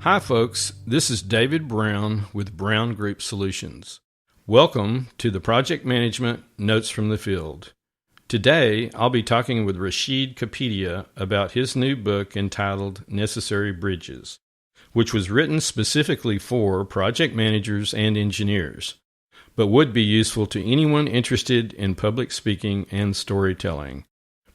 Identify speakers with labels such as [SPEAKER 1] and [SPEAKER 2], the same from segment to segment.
[SPEAKER 1] Hi folks, this is David Brown with Brown Group Solutions. Welcome to the Project Management Notes from the Field. Today, I'll be talking with Rashid Kapadia about his new book entitled Necessary Bridges, which was written specifically for project managers and engineers, but would be useful to anyone interested in public speaking and storytelling.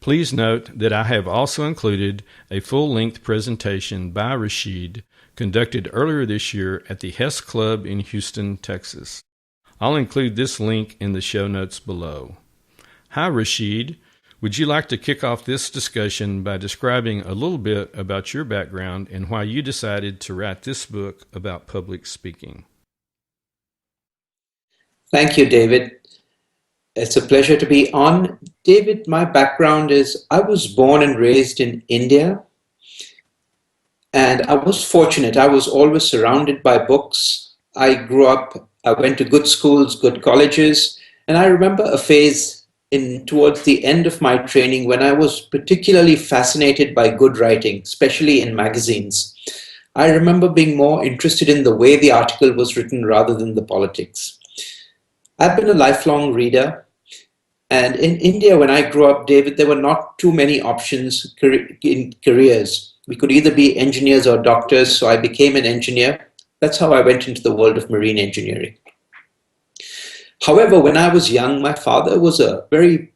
[SPEAKER 1] Please note that I have also included a full-length presentation by Rashid conducted earlier this year at the Hess Club in Houston, Texas. I'll include this link in the show notes below. Hi, Rashid. Would you like to kick off this discussion by describing a little bit about your background and why you decided to write this book about public speaking?
[SPEAKER 2] Thank you, David. It's a pleasure to be on. David, my background is I was born and raised in India. And I was fortunate. I was always surrounded by books. I went to good schools, good colleges. And I remember a phase towards the end of my training when I was particularly fascinated by good writing, especially in magazines. I remember being more interested in the way the article was written rather than the politics. I've been a lifelong reader. And in India, when I grew up, David, there were not too many options in careers. We could either be engineers or doctors, so I became an engineer. That's how I went into the world of marine engineering. However, when I was young, my father was a very,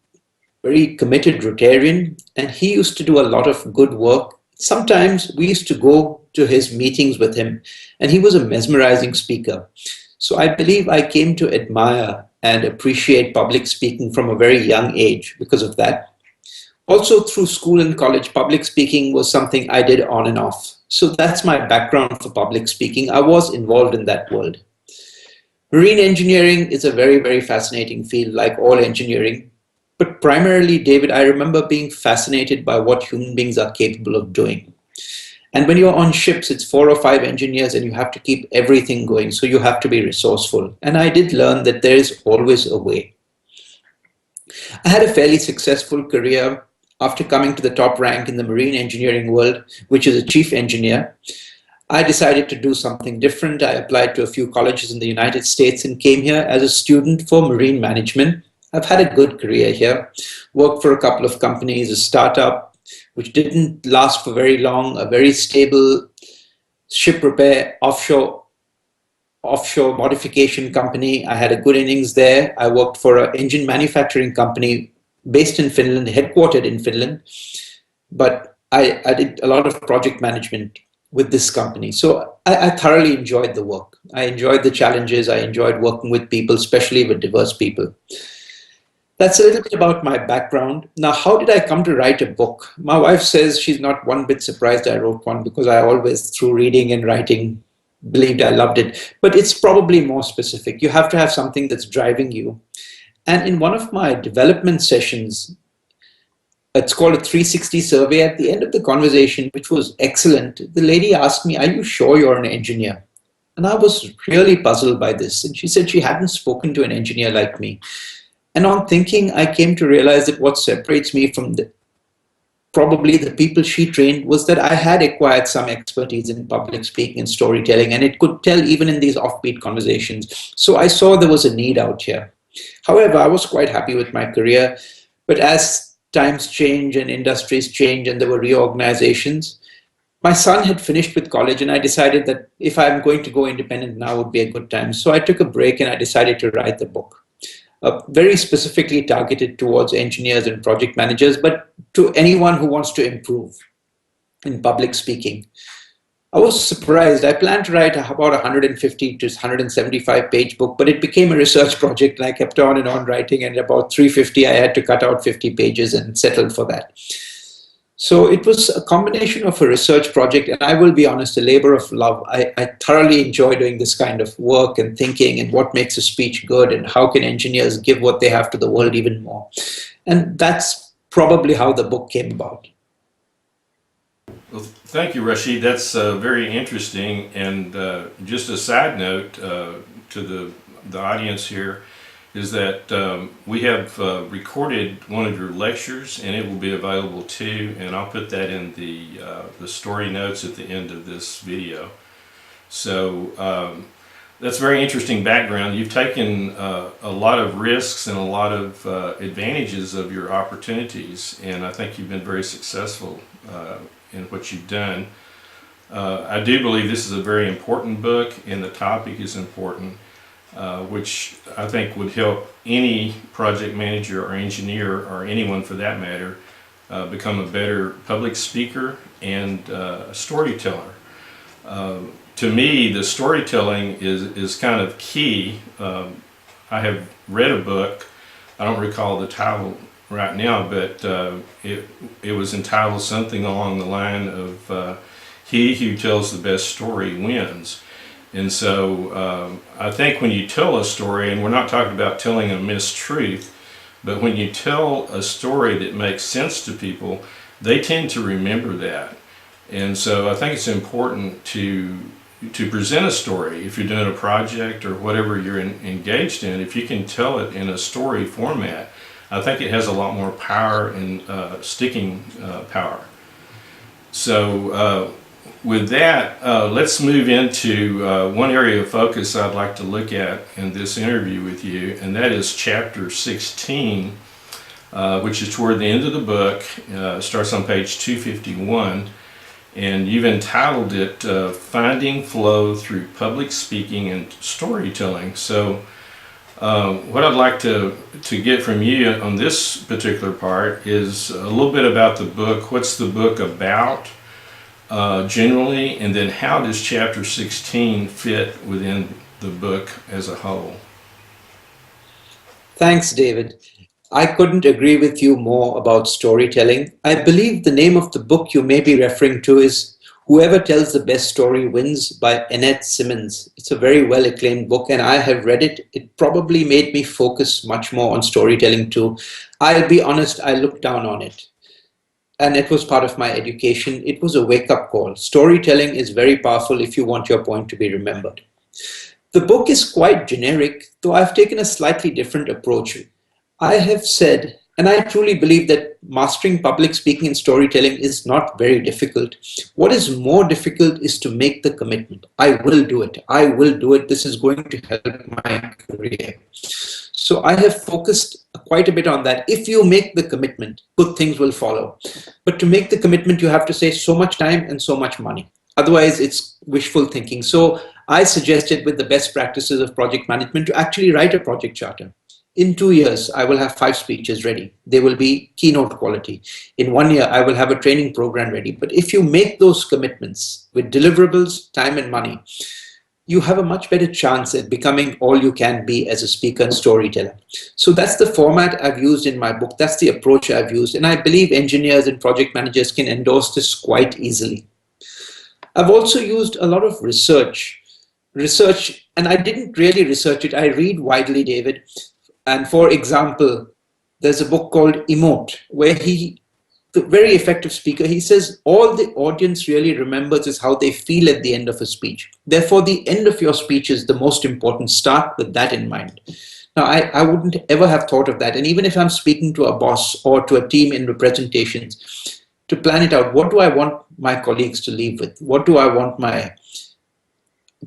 [SPEAKER 2] very committed Rotarian, and he used to do a lot of good work. Sometimes we used to go to his meetings with him, and he was a mesmerizing speaker. So I believe I came to admire and appreciate public speaking from a very young age because of that. Also, through school and college, public speaking was something I did on and off. So that's my background for public speaking. I was involved in that world. Marine engineering is a very, very fascinating field, like all engineering. But primarily, David, I remember being fascinated by what human beings are capable of doing. And when you're on ships, it's 4 or 5 engineers and you have to keep everything going. So you have to be resourceful. And I did learn that there is always a way. I had a fairly successful career after coming to the top rank in the marine engineering world, which is a chief engineer. I decided to do something different. I applied to a few colleges in the United States and came here as a student for marine management. I've had a good career here, worked for a couple of companies, a startup, which didn't last for very long, a very stable ship repair offshore modification company. I had a good innings there. I worked for an engine manufacturing company based in Finland, headquartered in Finland, but I did a lot of project management with this company. So I thoroughly enjoyed the work. I enjoyed the challenges. I enjoyed working with people, especially with diverse people. That's a little bit about my background. Now, how did I come to write a book? My wife says she's not one bit surprised I wrote one because I always, through reading and writing, believed I loved it. But it's probably more specific. You have to have something that's driving you. And in one of my development sessions, it's called a 360 survey, at the end of the conversation, which was excellent, the lady asked me, "Are you sure you're an engineer?" And I was really puzzled by this. And she said she hadn't spoken to an engineer like me. And on thinking, I came to realize that what separates me from probably the people she trained was that I had acquired some expertise in public speaking and storytelling, and it could tell even in these offbeat conversations. So I saw there was a need out here. However, I was quite happy with my career, but as times change and industries change and there were reorganizations, my son had finished with college and I decided that if I'm going to go independent now would be a good time. So I took a break and I decided to write the book, very specifically targeted towards engineers and project managers, but to anyone who wants to improve in public speaking. I was surprised. I planned to write about 150 to 175 page book, but it became a research project and I kept on and on writing, and about 350 I had to cut out 50 pages and settled for that. So it was a combination of a research project, and I will be honest, a labor of love. I thoroughly enjoy doing this kind of work and thinking and what makes a speech good and how can engineers give what they have to the world even more. And that's probably how the book came about.
[SPEAKER 1] Well, thank you, Rashid. That's very interesting. And just a side note to the audience here is that we have recorded one of your lectures, and it will be available too. And I'll put that in the story notes at the end of this video. So that's a very interesting background. You've taken a lot of risks and a lot of advantages of your opportunities, and I think you've been very successful in what you've done. I do believe this is a very important book, and the topic is important, which I think would help any project manager or engineer, or anyone for that matter, become a better public speaker and storyteller. To me, the storytelling is kind of key. I have read a book, I don't recall the title right now, but it was entitled something along the line of he who tells the best story wins. And so I think when you tell a story, and we're not talking about telling a mistruth, but when you tell a story that makes sense to people, they tend to remember that. And so I think it's important to present a story. If you're doing a project or whatever you're engaged in, if you can tell it in a story format, I think it has a lot more power and sticking power. So with that, let's move into one area of focus I'd like to look at in this interview with you, and that is chapter 16, which is toward the end of the book. Starts on page 251. And you've entitled it Finding Flow Through Public Speaking and Storytelling. So what I'd like to get from you on this particular part is a little bit about the book. What's the book about generally, and then how does chapter 16 fit within the book as a whole?
[SPEAKER 2] Thanks, David. I couldn't agree with you more about storytelling. I believe the name of the book you may be referring to is Whoever Tells the Best Story Wins by Annette Simmons. It's a very well acclaimed book, and I have read it. It probably made me focus much more on storytelling too. I'll be honest, I looked down on it, and it was part of my education. It was a wake-up call. Storytelling is very powerful if you want your point to be remembered. The book is quite generic, though I've taken a slightly different approach. I have said, and I truly believe, that mastering public speaking and storytelling is not very difficult. What is more difficult is to make the commitment. I will do it. I will do it. This is going to help my career. So I have focused quite a bit on that. If you make the commitment, good things will follow. But to make the commitment, you have to save so much time and so much money. Otherwise, it's wishful thinking. So I suggested, with the best practices of project management, to actually write a project charter. In 2 years, I will have 5 speeches ready. They will be keynote quality. In 1 year, I will have a training program ready. But if you make those commitments with deliverables, time and money, you have a much better chance at becoming all you can be as a speaker and storyteller. So that's the format I've used in my book. That's the approach I've used. And I believe engineers and project managers can endorse this quite easily. I've also used a lot of research, and I didn't really research it. I read widely, David. And for example, there's a book called Emote, where the very effective speaker, he says all the audience really remembers is how they feel at the end of a speech. Therefore, the end of your speech is the most important. Start with that in mind. Now, I wouldn't ever have thought of that. And even if I'm speaking to a boss or to a team in representations, to plan it out, what do I want my colleagues to leave with? What do I want my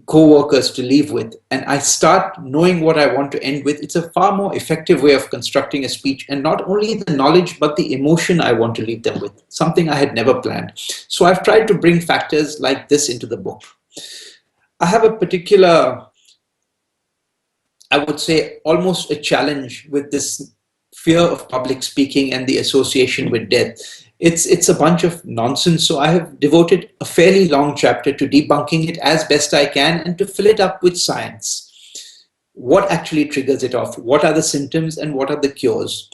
[SPEAKER 2] co-workers to leave with? And I start knowing what I want to end with. It's a far more effective way of constructing a speech, and not only the knowledge but the emotion I want to leave them with, something I had never planned. So I've tried to bring factors like this into the book. I have a particular, I would say, almost a challenge with this fear of public speaking and the association with death. It's a bunch of nonsense. So I have devoted a fairly long chapter to debunking it as best I can and to fill it up with science. What actually triggers it off? What are the symptoms and what are the cures?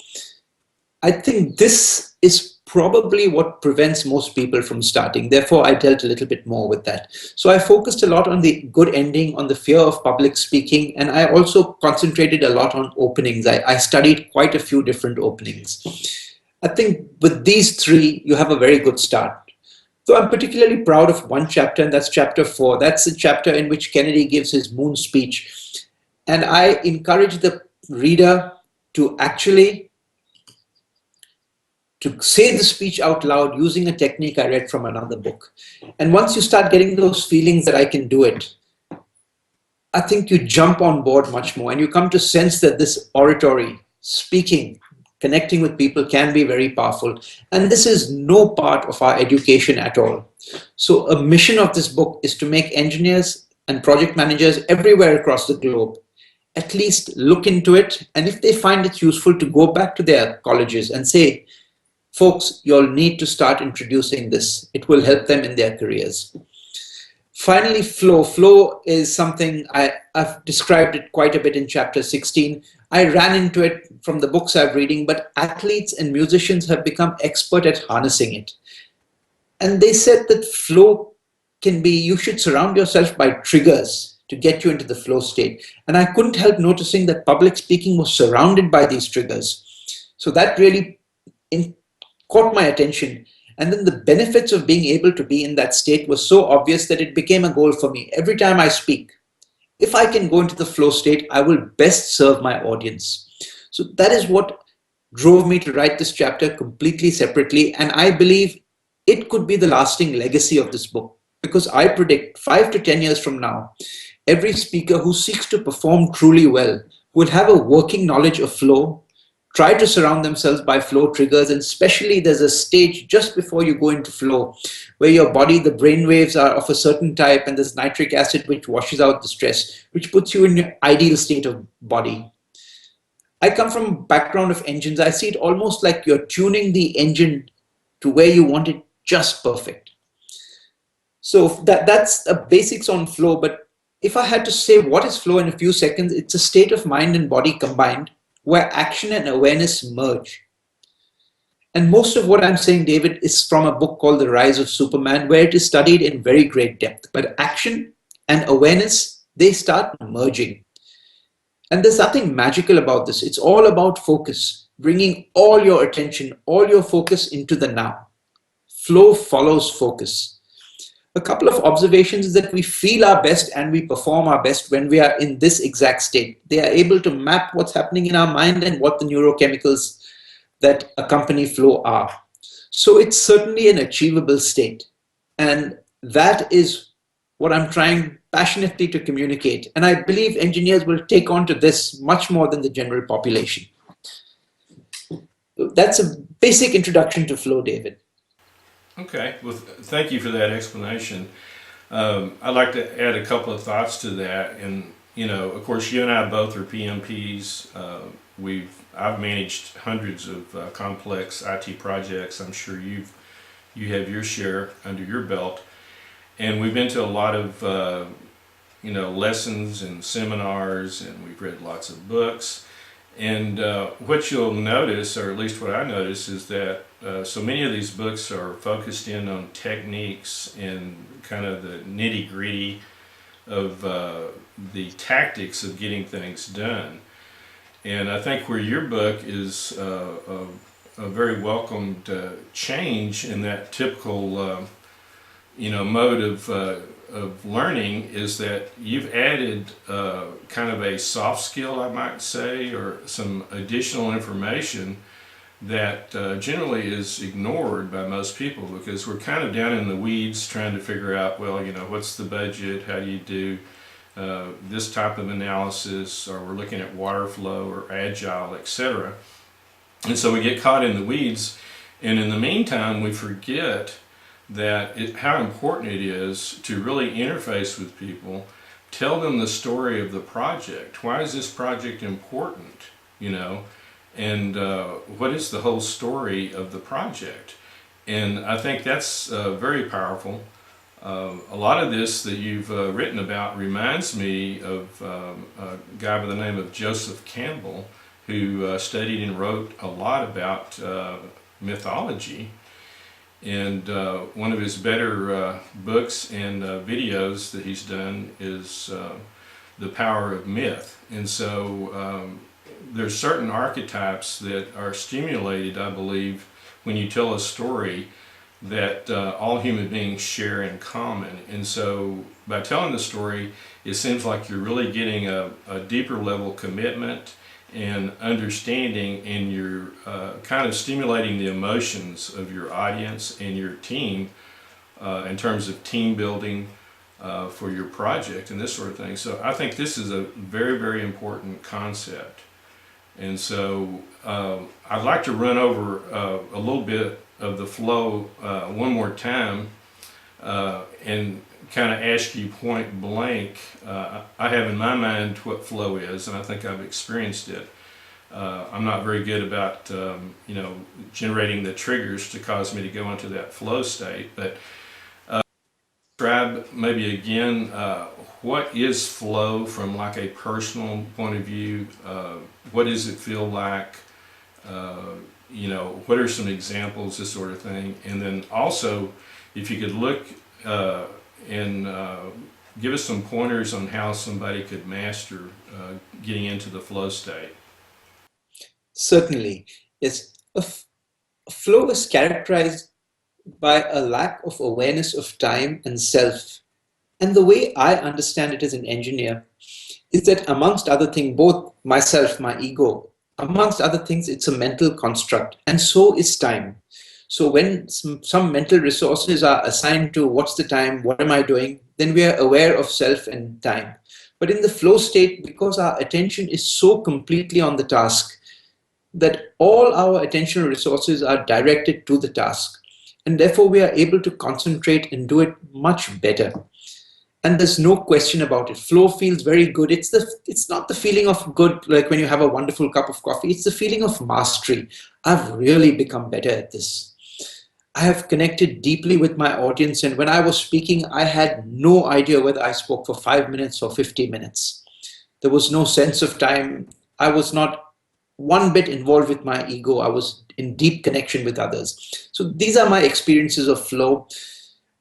[SPEAKER 2] I think this is probably what prevents most people from starting. Therefore, I dealt a little bit more with that. So I focused a lot on the good ending, on the fear of public speaking, and I also concentrated a lot on openings. I studied quite a few different openings. I think with these 3, you have a very good start. So I'm particularly proud of one chapter, and that's chapter 4. That's the chapter in which Kennedy gives his moon speech. And I encourage the reader to actually say the speech out loud using a technique I read from another book. And once you start getting those feelings that I can do it, I think you jump on board much more and you come to sense that this oratory, speaking, connecting with people can be very powerful. And this is no part of our education at all. So, a mission of this book is to make engineers and project managers everywhere across the globe at least look into it. And if they find it useful, to go back to their colleges and say, folks, you'll need to start introducing this. It will help them in their careers. Finally, flow. Flow is something I've described it quite a bit in chapter 16. I ran into it from the books I've reading, but athletes and musicians have become expert at harnessing it. And they said that flow can be, you should surround yourself by triggers to get you into the flow state. And I couldn't help noticing that public speaking was surrounded by these triggers. So that really caught my attention. And then the benefits of being able to be in that state was so obvious that it became a goal for me. Every time I speak, if I can go into the flow state, I will best serve my audience. So that is what drove me to write this chapter completely separately. And I believe it could be the lasting legacy of this book, because I predict 5 to 10 years from now, every speaker who seeks to perform truly well will have a working knowledge of flow, try to surround themselves by flow triggers, and especially there's a stage just before you go into flow where your body, the brain waves are of a certain type, and there's nitric acid which washes out the stress, which puts you in your ideal state of body. I come from a background of engines. I see it almost like you're tuning the engine to where you want it just perfect. So that's the basics on flow. But if I had to say what is flow in a few seconds, it's a state of mind and body combined where action and awareness merge. And most of what I'm saying, David, is from a book called The Rise of Superman, where it is studied in very great depth. But action and awareness, they start merging. And there's nothing magical about this. It's all about focus, bringing all your attention, all your focus into the now. Flow follows focus. A couple of observations is that we feel our best and we perform our best when we are in this exact state. They are able to map what's happening in our mind and what the neurochemicals that accompany flow are. So it's certainly an achievable state. And that is what I'm trying passionately to communicate. And I believe engineers will take on to this much more than the general population. That's a basic introduction to flow, David.
[SPEAKER 1] Okay, well, thank you for that explanation. I'd like to add a couple of thoughts to that. And, you know, of course, you and I both are PMPs. I've managed hundreds of complex IT projects. I'm sure you have your share under your belt. And we've been to a lot of, lessons and seminars, and we've read lots of books. And what you'll notice, or at least what I notice, is that so many of these books are focused in on techniques and kind of the nitty-gritty of the tactics of getting things done. And I think where your book is a very welcomed change in that typical mode of learning is that you've added kind of a soft skill, I might say, or some additional information that generally is ignored by most people, because we're kind of down in the weeds trying to figure out, well, what's the budget, how do you do this type of analysis, or we're looking at water flow or agile, etc. And so we get caught in the weeds, and in the meantime we forget how important it is to really interface with people, tell them the story of the project. Why is this project important? And what is the whole story of the project? And I think that's very powerful. A lot of this that you've written about reminds me of a guy by the name of Joseph Campbell, who studied and wrote a lot about mythology. And one of his better books and videos that he's done is The Power of Myth. And so there's certain archetypes that are stimulated, I believe, when you tell a story that all human beings share in common. And so by telling the story, it seems like you're really getting a deeper level commitment and understanding, and you're kind of stimulating the emotions of your audience and your team in terms of team building, for your project and this sort of thing. So I think this is a very, very important concept. And so I'd like to run over a little bit of the flow one more time and kind of ask you point blank. I have in my mind what flow is, and I think I've experienced it. I'm not very good about generating the triggers to cause me to go into that flow state, but describe maybe again what is flow from like a personal point of view. What does it feel like? What are some examples, this sort of thing, and then also if you could look and give us some pointers on how somebody could master getting into the flow state.
[SPEAKER 2] Certainly. Yes. Flow is characterized by a lack of awareness of time and self. And the way I understand it as an engineer is that amongst other things, both myself, my ego, amongst other things, it's a mental construct, and so is time. So when some mental resources are assigned to what's the time, what am I doing, then we are aware of self and time. But in the flow state, because our attention is so completely on the task, that all our attentional resources are directed to the task. And therefore, we are able to concentrate and do it much better. And there's no question about it. Flow feels very good. It's not the feeling of good like when you have a wonderful cup of coffee. It's the feeling of mastery. I've really become better at this. I have connected deeply with my audience. And when I was speaking, I had no idea whether I spoke for 5 minutes or 50 minutes. There was no sense of time. I was not one bit involved with my ego. I was in deep connection with others. So these are my experiences of flow.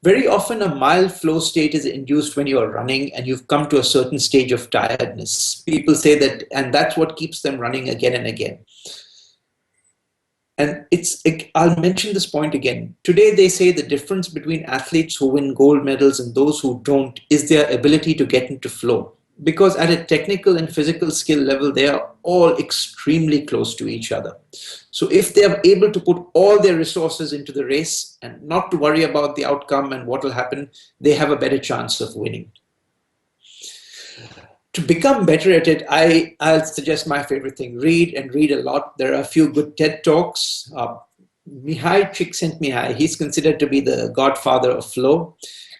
[SPEAKER 2] Very often a mild flow state is induced when you're running and you've come to a certain stage of tiredness. People say that, and that's what keeps them running again and again. And I'll mention this point again. Today they say the difference between athletes who win gold medals and those who don't is their ability to get into flow. Because at a technical and physical skill level, they are all extremely close to each other. So if they are able to put all their resources into the race and not to worry about the outcome and what will happen, they have a better chance of winning. To become better at it, I'll suggest my favorite thing, read and read a lot. There are a few good TED Talks. Mihai Csikszentmihalyi, he's considered to be the godfather of flow.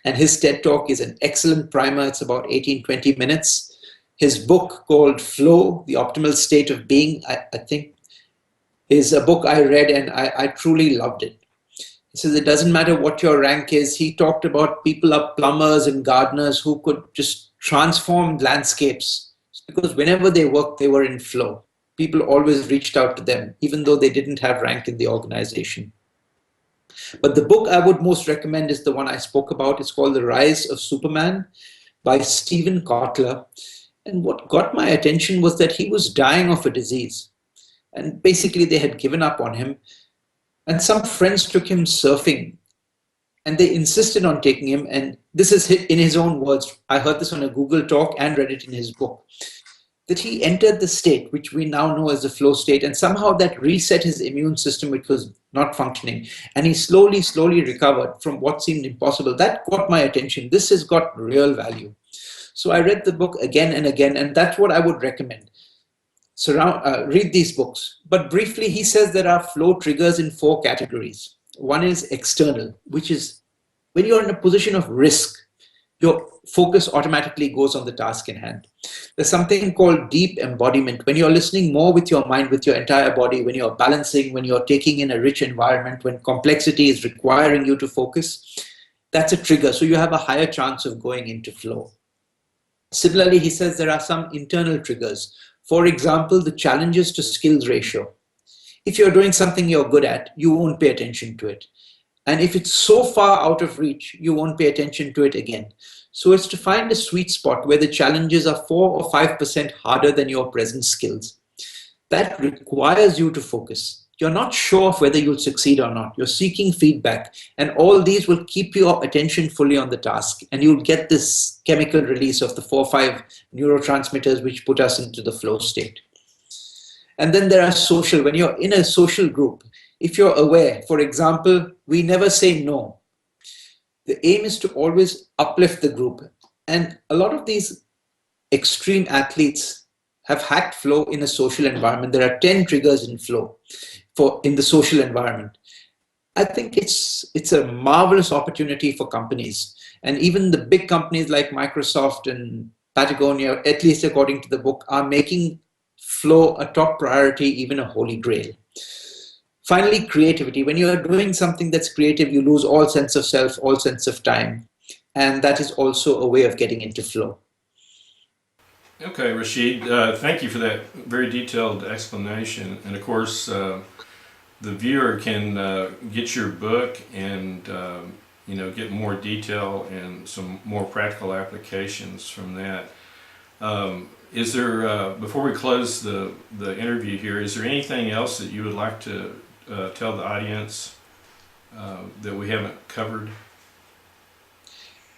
[SPEAKER 2] And his TED Talk is an excellent primer. It's about 18-20 minutes. His book called Flow, The Optimal State of Being, I think, is a book I read and I truly loved it. He says it doesn't matter what your rank is. He talked about people like plumbers and gardeners who could just transform landscapes because whenever they worked, they were in flow. People always reached out to them, even though they didn't have rank in the organization. But the book I would most recommend is the one I spoke about. It's called The Rise of Superman by Stephen Kotler. And what got my attention was that he was dying of a disease. And basically they had given up on him. And some friends took him surfing. And they insisted on taking him. And this is in his own words. I heard this on a Google Talk and read it in his book. That he entered the state, which we now know as the flow state, and somehow that reset his immune system, which was not functioning. And he slowly recovered from what seemed impossible. That caught my attention. This has got real value. So I read the book again and again, and that's what I would recommend. Read these books. But briefly, he says there are flow triggers in 4 categories. One is external, which is when you're in a position of risk, your focus automatically goes on the task in hand. There's something called deep embodiment. When you're listening more with your mind, with your entire body, when you're balancing, when you're taking in a rich environment, when complexity is requiring you to focus, that's a trigger. So you have a higher chance of going into flow. Similarly, he says there are some internal triggers. For example, the challenges to skills ratio. If you're doing something you're good at, you won't pay attention to it. And if it's so far out of reach, you won't pay attention to it again. So it's to find a sweet spot where the challenges are 4 or 5% harder than your present skills. That requires you to focus. You're not sure of whether you'll succeed or not. You're seeking feedback. And all these will keep your attention fully on the task. And you'll get this chemical release of the 4 or 5 neurotransmitters which put us into the flow state. And then there are social. When you're in a social group, if you're aware, for example, we never say no. The aim is to always uplift the group. And a lot of these extreme athletes have hacked flow in a social environment. There are 10 triggers in flow for in the social environment. I think it's a marvelous opportunity for companies. And even the big companies like Microsoft and Patagonia, at least according to the book, are making flow a top priority, even a holy grail. Finally, creativity. When you are doing something that's creative, you lose all sense of self, all sense of time. And that is also a way of getting into flow.
[SPEAKER 1] Okay, Rashid, thank you for that very detailed explanation. And of course, the viewer can get your book and get more detail and some more practical applications from that. Is there, before we close the interview here, is there anything else that you would like to tell the audience that we haven't covered?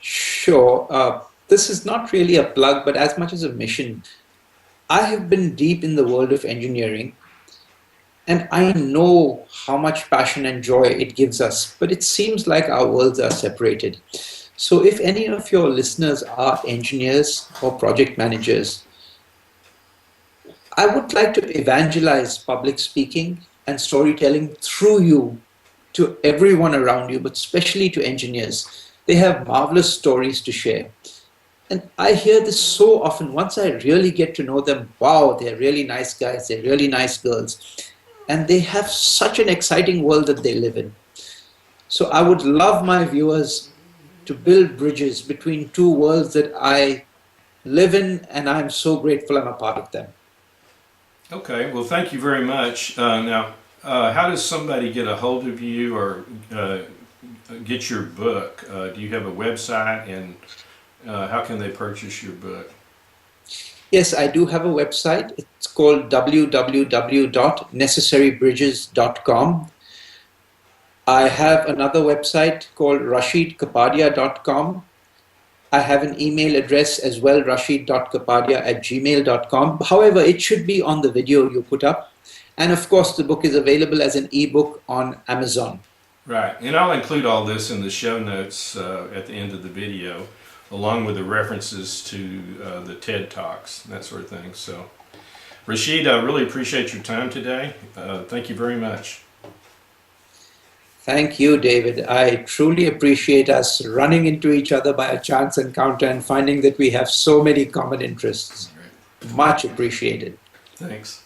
[SPEAKER 2] Sure. This is not really a plug, but as much as a mission. I have been deep in the world of engineering, and I know how much passion and joy it gives us, but it seems like our worlds are separated. So if any of your listeners are engineers or project managers, I would like to evangelize public speaking and storytelling through you to everyone around you, but especially to engineers. They have marvelous stories to share. And I hear this so often. Once I really get to know them, wow, they're really nice guys, they're really nice girls. And they have such an exciting world that they live in. So I would love my viewers to build bridges between two worlds that I live in, and I'm so grateful I'm a part of them.
[SPEAKER 1] Okay, well, thank you very much. Now, how does somebody get a hold of you or get your book? Do you have a website, and how can they purchase your book?
[SPEAKER 2] Yes, I do have a website. It's called www.necessarybridges.com. I have another website called rashidkapadia.com. I have an email address as well, rashid.kapadia@gmail.com. However, it should be on the video you put up. And of course, the book is available as an ebook on Amazon.
[SPEAKER 1] Right, and I'll include all this in the show notes at the end of the video, along with the references to the TED Talks, that sort of thing. So, Rashid, I really appreciate your time today. Thank you very much.
[SPEAKER 2] Thank you, David. I truly appreciate us running into each other by a chance encounter and finding that we have so many common interests. Much appreciated.
[SPEAKER 1] Thanks.